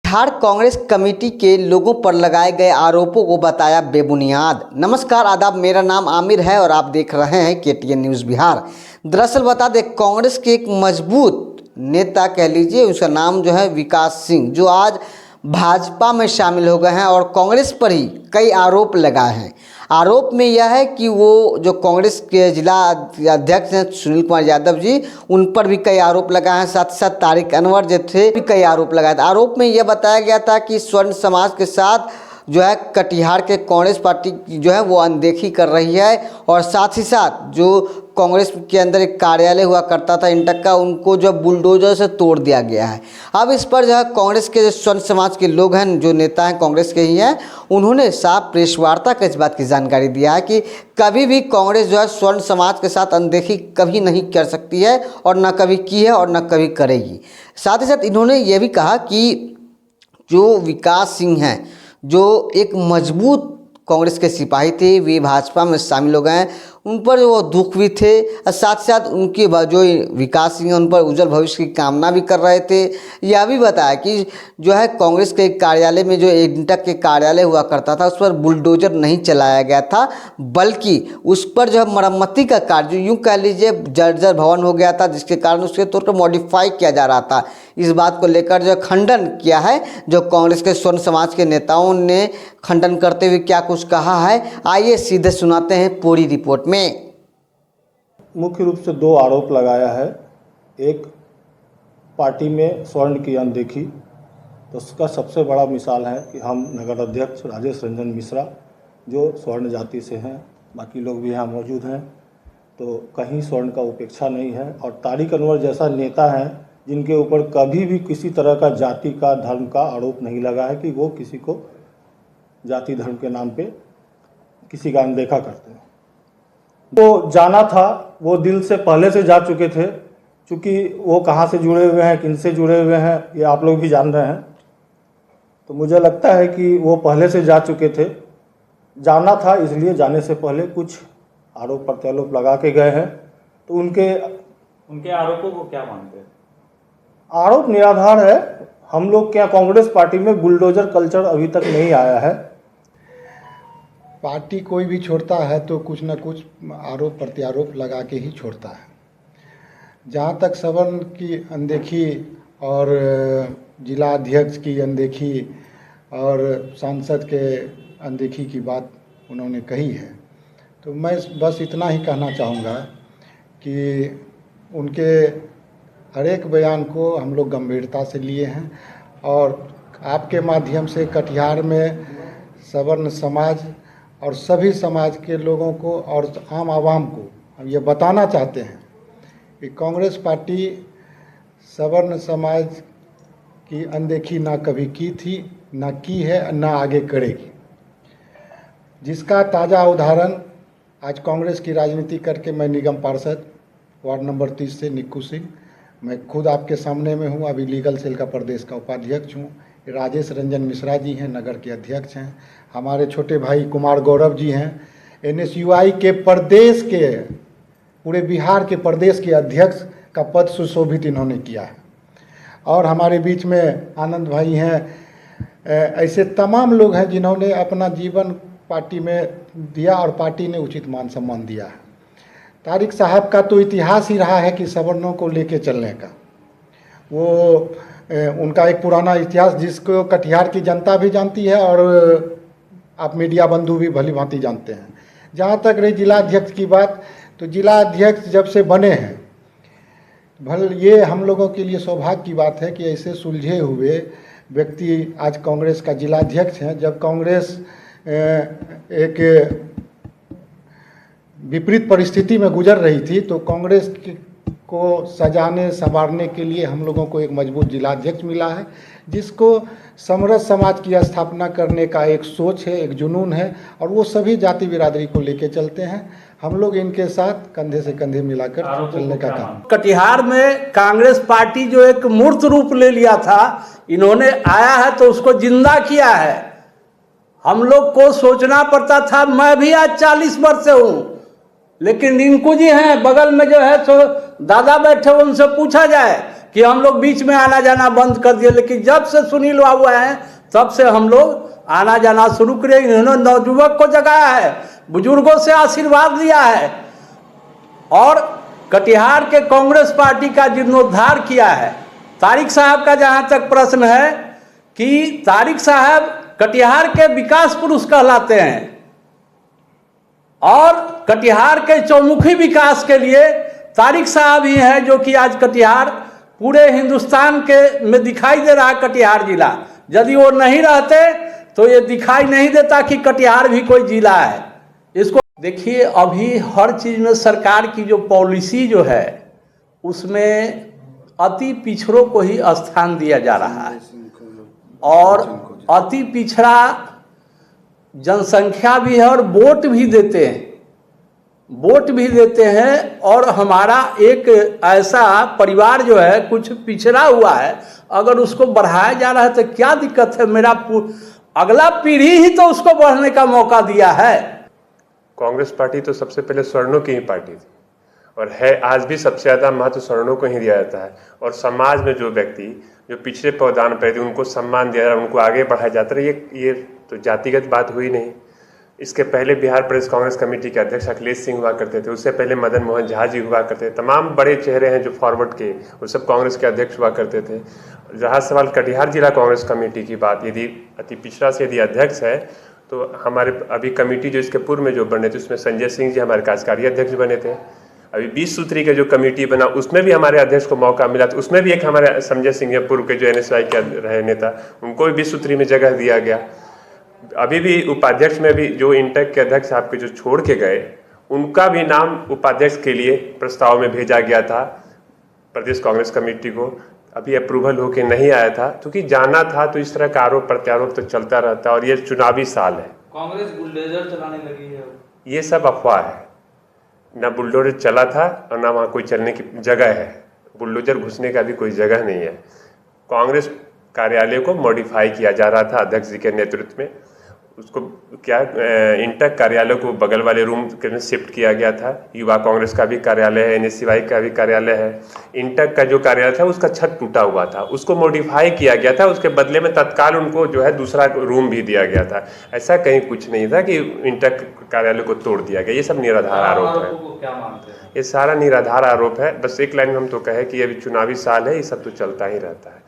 Katihar Congress committee के लोगों पर लगाए गए आरोपों को बताया बेबुनियाद। नमस्कार आदाब, मेरा नाम आमिर है और आप देख रहे हैं KTN न्यूज़ बिहार। दरअसल बता दें, कांग्रेस के एक मजबूत नेता कह लीजिए, उसका नाम जो है विकास सिंह, जो आज भाजपा में शामिल हो गए हैं और कांग्रेस पर ही कई आरोप लगाए हैं। आरोप में यह है कि वो जो कांग्रेस के जिला अध्यक्ष हैं सुनील कुमार यादव जी, उन पर भी कई आरोप लगाए हैं। साथ ही साथ तारिक अनवर जो थे भी कई आरोप लगाए थे। आरोप में यह बताया गया था कि स्वर्ण समाज के साथ जो है कटिहार के कांग्रेस पार्टी की जो है वो अनदेखी कर रही है, और साथ ही साथ जो कांग्रेस के अंदर एक कार्यालय हुआ करता था इंटक का, उनको जो बुलडोजर से तोड़ दिया गया है। अब इस पर जो है कांग्रेस के जो स्वर्ण समाज के लोग हैं, जो नेता हैं कांग्रेस के ही हैं, उन्होंने साफ प्रेस वार्ता कर इस बात की जानकारी दिया है कि कभी भी कांग्रेस जो है स्वर्ण समाज के साथ अनदेखी कभी नहीं कर सकती है, और न कभी की है और न कभी करेगी। साथ ही साथ इन्होंने ये भी कहा कि जो विकास सिंह हैं, जो एक मजबूत कांग्रेस के सिपाही थे, वे भाजपा में शामिल हो गए हैं। उन पर वो दुख भी थे, और साथ साथ उनके जो विकास सिंह उन पर उज्जवल भविष्य की कामना भी कर रहे थे। यह भी बताया कि जो है कांग्रेस के कार्यालय में जो इंटक के कार्यालय हुआ करता था, उस पर बुलडोजर नहीं चलाया गया था, बल्कि उस पर जो है मरम्मती का कार्य, यूँ कह लीजिए जर्जर भवन हो गया था, जिसके कारण उसके तौर पर मॉडिफाई किया जा रहा था। इस बात को लेकर जो खंडन किया है, जो कांग्रेस के स्वर्ण समाज के नेताओं ने खंडन करते हुए क्या कुछ कहा है, आइए सीधे सुनाते हैं पूरी रिपोर्ट में। मुख्य रूप से दो आरोप लगाया है। एक, पार्टी में स्वर्ण की अनदेखी, तो उसका सबसे बड़ा मिसाल है कि हम नगर अध्यक्ष राजेश रंजन मिश्रा, जो स्वर्ण जाति से हैं, बाकी लोग भी यहाँ मौजूद हैं, तो कहीं स्वर्ण का उपेक्षा नहीं है। और तारिक अनवर जैसा नेता है जिनके ऊपर कभी भी किसी तरह का जाति का धर्म का आरोप नहीं लगा है कि वो किसी को जाति धर्म के नाम पे किसी का अनदेखा करते हैं। वो जाना था, वो दिल से पहले से जा चुके थे। चूँकि वो कहाँ से जुड़े हुए हैं, किन से जुड़े हुए हैं, ये आप लोग भी जान रहे हैं, तो मुझे लगता है कि वो पहले से जा चुके थे। जाना था, इसलिए जाने से पहले कुछ आरोप प्रत्यारोप लगा के गए हैं। तो उनके आरोपों को क्या मानते हैं? आरोप निराधार है। हम लोग क्या, कांग्रेस पार्टी में बुलडोजर कल्चर अभी तक नहीं आया है। पार्टी कोई भी छोड़ता है तो कुछ न कुछ आरोप प्रत्यारोप लगा के ही छोड़ता है। जहाँ तक सवर्ण की अनदेखी और जिला अध्यक्ष की अनदेखी और सांसद के अनदेखी की बात उन्होंने कही है, तो मैं बस इतना ही कहना चाहूँगा कि उनके हर एक बयान को हम लोग गंभीरता से लिए हैं, और आपके माध्यम से कटिहार में सवर्ण समाज और सभी समाज के लोगों को और आम आवाम को हम ये बताना चाहते हैं कि कांग्रेस पार्टी सवर्ण समाज की अनदेखी ना कभी की थी, ना की है, ना आगे करेगी। जिसका ताज़ा उदाहरण आज कांग्रेस की राजनीति करके मैं निगम पार्षद वार्ड नंबर 30 से निक्कू सिंह, मैं खुद आपके सामने में हूँ, अभी लीगल सेल का प्रदेश का उपाध्यक्ष हूँ। राजेश रंजन मिश्रा जी हैं, नगर के अध्यक्ष हैं। हमारे छोटे भाई कुमार गौरव जी हैं, NSUI के प्रदेश के, पूरे बिहार के प्रदेश के अध्यक्ष का पद सुशोभित इन्होंने किया है। और हमारे बीच में आनंद भाई हैं। ऐसे तमाम लोग हैं जिन्होंने अपना जीवन पार्टी में दिया और पार्टी ने उचित मान सम्मान दिया है। तारिक साहब का तो इतिहास ही रहा है कि सवर्णों को लेके चलने का। वो उनका एक पुराना इतिहास जिसको कटिहार की जनता भी जानती है और आप मीडिया बंधु भी भली भांति जानते हैं। जहाँ तक रही जिला अध्यक्ष की बात, तो जिला अध्यक्ष जब से बने हैं, ये हम लोगों के लिए सौभाग्य की बात है कि ऐसे सुलझे हुए व्यक्ति आज कांग्रेस का जिला अध्यक्ष हैं। जब कांग्रेस एक विपरीत परिस्थिति में गुजर रही थी, तो कांग्रेस को सजाने संवारने के लिए हम लोगों को एक मजबूत जिला अध्यक्ष मिला है, जिसको समरस समाज की स्थापना करने का एक सोच है, एक जुनून है, और वो सभी जाति बिरादरी को लेके चलते हैं। हम लोग इनके साथ कंधे से कंधे मिलाकर चलने का काम। कटिहार में कांग्रेस पार्टी जो एक मूर्त रूप ले लिया था, इन्होंने आया है तो उसको जिंदा किया है। हम लोग को सोचना पड़ता था, मैं भी आज 40 वर्ष से हूँ, लेकिन रिंकू जी हैं बगल में जो है, तो दादा बैठे, उनसे पूछा जाए कि हम लोग बीच में आना जाना बंद कर दिए, लेकिन जब से सुनील बाबू आए हैं तब से हम लोग आना जाना शुरू करे। इन्होंने नवयुवक को जगाया है, बुजुर्गों से आशीर्वाद लिया है और कटिहार के कांग्रेस पार्टी का जीर्णोद्धार किया है। तारिक साहब का जहाँ तक प्रश्न है कि तारिक साहब कटिहार के विकास पुरुष कहलाते हैं और कटिहार के चौमुखी विकास के लिए तारिक साहब ही हैं जो कि आज कटिहार पूरे हिंदुस्तान के में दिखाई दे रहा है। कटिहार जिला यदि वो नहीं रहते तो ये दिखाई नहीं देता कि कटिहार भी कोई जिला है। इसको देखिए, अभी हर चीज़ में सरकार की जो पॉलिसी जो है उसमें अति पिछड़ों को ही स्थान दिया जा रहा है और अति पिछड़ा जनसंख्या भी है और वोट भी देते हैं और हमारा एक ऐसा परिवार जो है कुछ पिछड़ा हुआ है, अगर उसको बढ़ाया जा रहा है तो क्या दिक्कत है। मेरा अगला पीढ़ी ही तो उसको बढ़ने का मौका दिया है। कांग्रेस पार्टी तो सबसे पहले स्वर्णों की ही पार्टी थी और है आज भी सबसे ज़्यादा महत्व स्वर्णों को ही दिया जाता है और समाज में जो व्यक्ति जो पिछड़े पावदान पर थे उनको सम्मान दिया जाता है, उनको आगे बढ़ाया जाता है। ये तो जातिगत बात हुई नहीं। इसके पहले बिहार प्रदेश कांग्रेस कमेटी के अध्यक्ष अखिलेश सिंह हुआ करते थे, उससे पहले मदन मोहन झा जी हुआ करते थे। तमाम बड़े चेहरे हैं जो फॉरवर्ड के, वो सब कांग्रेस के अध्यक्ष हुआ करते थे। जहाँ सवाल कटिहार जिला कांग्रेस कमेटी की बात, यदि अति पिछड़ा से यदि अध्यक्ष है तो हमारे अभी कमेटी जो इसके पूर्व में जो बने थे उसमें संजय सिंह जी हमारे कार्यकारी अध्यक्ष बने थे। अभी 20 सूत्री का जो कमेटी बना उसमें भी हमारे अध्यक्ष को मौका मिला, तो उसमें भी एक हमारे संजय सिंह पूर्व के जो NSY के रहे नेता, उनको भी 20 सूत्री में जगह दिया गया। अभी भी उपाध्यक्ष में भी जो इंटेक के अध्यक्ष आपके जो छोड़ के गए उनका भी नाम उपाध्यक्ष के लिए प्रस्ताव में भेजा गया था प्रदेश कांग्रेस कमेटी को। अभी अप्रूवल होके नहीं आया था क्योंकि जाना था, तो इस तरह का आरोप प्रत्यारोप तो चलता रहता है और ये चुनावी साल है। कांग्रेस बुलडोजर चलाने लगी है, ये सब अफवाह है। ना बुलडोजर चला था और ना वहाँ कोई चलने की जगह है। बुलडोजर घुसने का भी कोई जगह नहीं है। कांग्रेस कार्यालय को मॉडिफाई किया जा रहा था अध्यक्ष जी के नेतृत्व में। उसको क्या इंटक कार्यालय को बगल वाले रूम में शिफ्ट किया गया था। युवा कांग्रेस का भी कार्यालय है, NSY का भी कार्यालय है। इंटक का जो कार्यालय था उसका छत टूटा हुआ था, उसको मॉडिफाई किया गया था। उसके बदले में तत्काल उनको जो है दूसरा रूम भी दिया गया था। ऐसा कहीं कुछ नहीं था कि इंटक कार्यालय को तोड़ दिया गया। ये सब निराधार आरोप है। क्या मानते हैं? ये सारा निराधार आरोप है। बस एक लाइन हम तो कहे कि अभी चुनावी साल है, ये सब तो चलता ही रहता है।